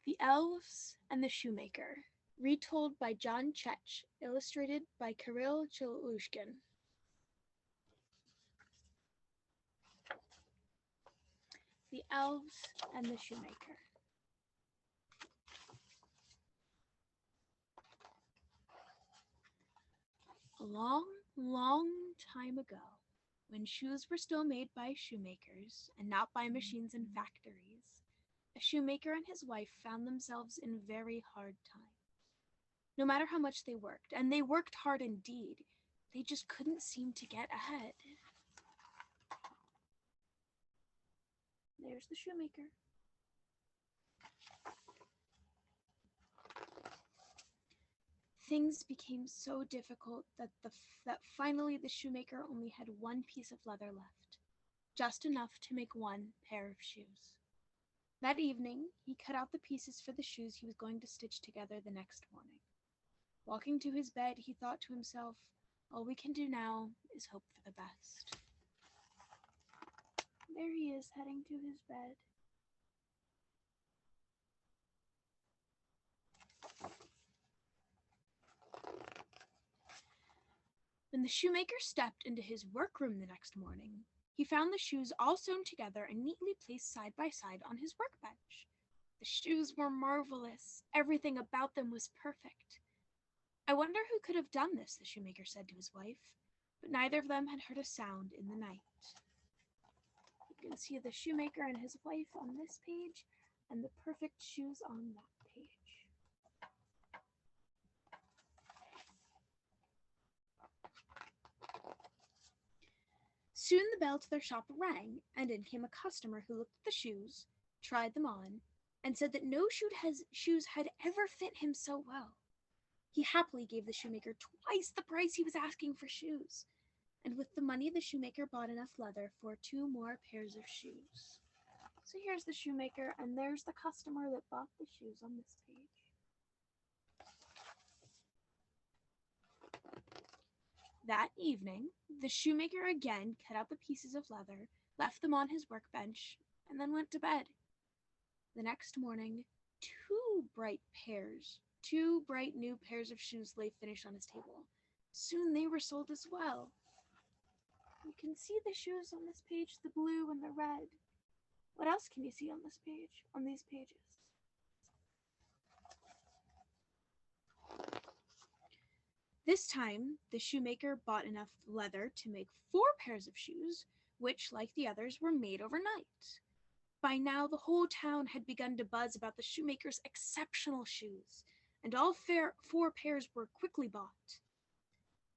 The Elves and the Shoemaker. Retold by John Kech. Illustrated by Kirill Chelushkin. The Elves and the Shoemaker. A long, long time ago, when shoes were still made by shoemakers and not by machines in factories, a shoemaker and his wife found themselves in very hard times. No matter how much they worked, and they worked hard indeed, they just couldn't seem to get ahead. There's the shoemaker. Things became so difficult that finally the shoemaker only had one piece of leather left, just enough to make one pair of shoes. That evening, he cut out the pieces for the shoes he was going to stitch together the next morning. Walking to his bed, he thought to himself, all we can do now is hope for the best. There he is, heading to his bed. When the shoemaker stepped into his workroom the next morning, he found the shoes all sewn together and neatly placed side by side on his workbench. The shoes were marvelous. Everything about them was perfect. I wonder who could have done this, the shoemaker said to his wife, but neither of them had heard a sound in the night. You can see the shoemaker and his wife on this page, and the perfect shoes on that page. Soon the bell to their shop rang, and in came a customer who looked at the shoes, tried them on, and said that no shoes had ever fit him so well. He happily gave the shoemaker twice the price he was asking for shoes, and with the money the shoemaker bought enough leather for 2 more pairs of shoes. So here's the shoemaker, and there's the customer that bought the shoes on this page. That evening, the shoemaker again cut out the pieces of leather, left them on his workbench, and then went to bed. The next morning, two bright new pairs of shoes lay finished on his table. Soon they were sold as well. You can see the shoes on this page, the blue and the red. What else can you see on this page, on these pages? This time, the shoemaker bought enough leather to make 4 pairs of shoes, which, like the others, were made overnight. By now, the whole town had begun to buzz about the shoemaker's exceptional shoes, and all 4 pairs were quickly bought.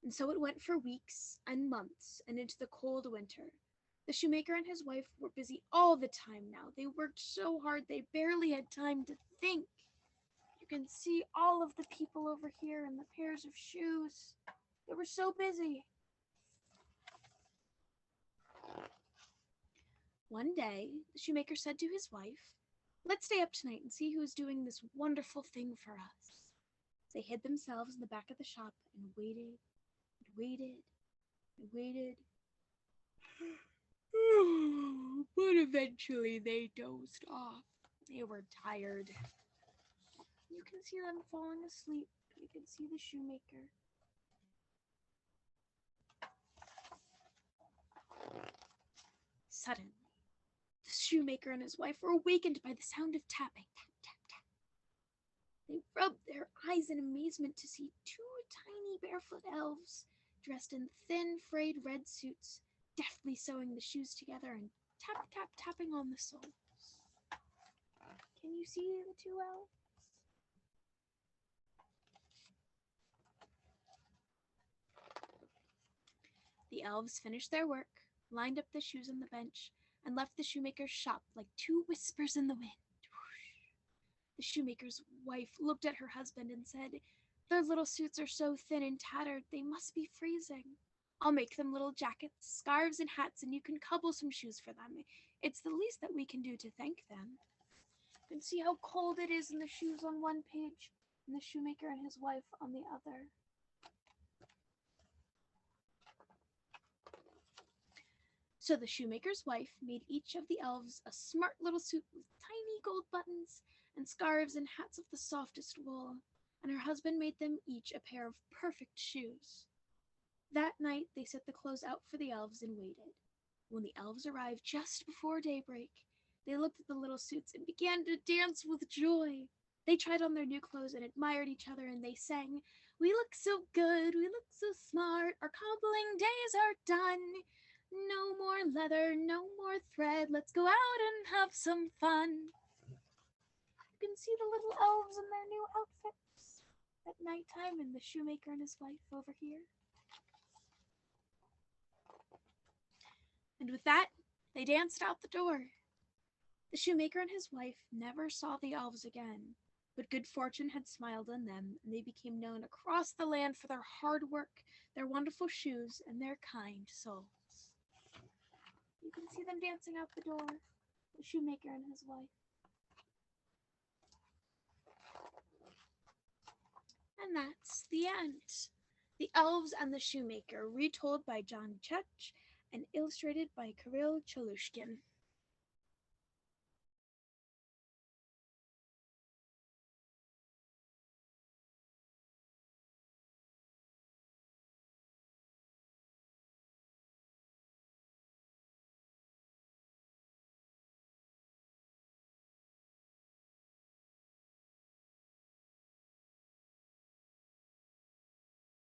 And so it went for weeks and months and into the cold winter. The shoemaker and his wife were busy all the time now. They worked so hard they barely had time to think. You can see all of the people over here in the pairs of shoes. They were so busy. One day, the shoemaker said to his wife, "Let's stay up tonight and see who is doing this wonderful thing for us." They hid themselves in the back of the shop and waited and waited and waited. But eventually they dozed off. They were tired. You can see them falling asleep. You can see the shoemaker. Suddenly, the shoemaker and his wife were awakened by the sound of tapping. Tap, tap, tap. They rubbed their eyes in amazement to see 2 tiny barefoot elves, dressed in thin, frayed red suits, deftly sewing the shoes together and tap, tap, tapping on the soles. Can you see the 2 elves? The elves finished their work, lined up the shoes on the bench, and left the shoemaker's shop like 2 whispers in the wind. The shoemaker's wife looked at her husband and said, "Their little suits are so thin and tattered, they must be freezing. I'll make them little jackets, scarves, and hats, and you can cobble some shoes for them. It's the least that we can do to thank them." You can see how cold it is in the shoes on one page, and the shoemaker and his wife on the other. So the shoemaker's wife made each of the elves a smart little suit with tiny gold buttons and scarves and hats of the softest wool, and her husband made them each a pair of perfect shoes. That night they set the clothes out for the elves and waited. When the elves arrived just before daybreak, they looked at the little suits and began to dance with joy. They tried on their new clothes and admired each other, and they sang, "We look so good, we look so smart, our cobbling days are done. No more leather, no more thread, let's go out and have some fun." You can see the little elves in their new outfits at nighttime, and the shoemaker and his wife over here. And with that, they danced out the door. The shoemaker and his wife never saw the elves again, but good fortune had smiled on them, and they became known across the land for their hard work, their wonderful shoes, and their kind souls. You can see them dancing out the door, the shoemaker and his wife. And that's the end. The Elves and the Shoemaker, retold by John Kech and illustrated by Kirill Chelushkin.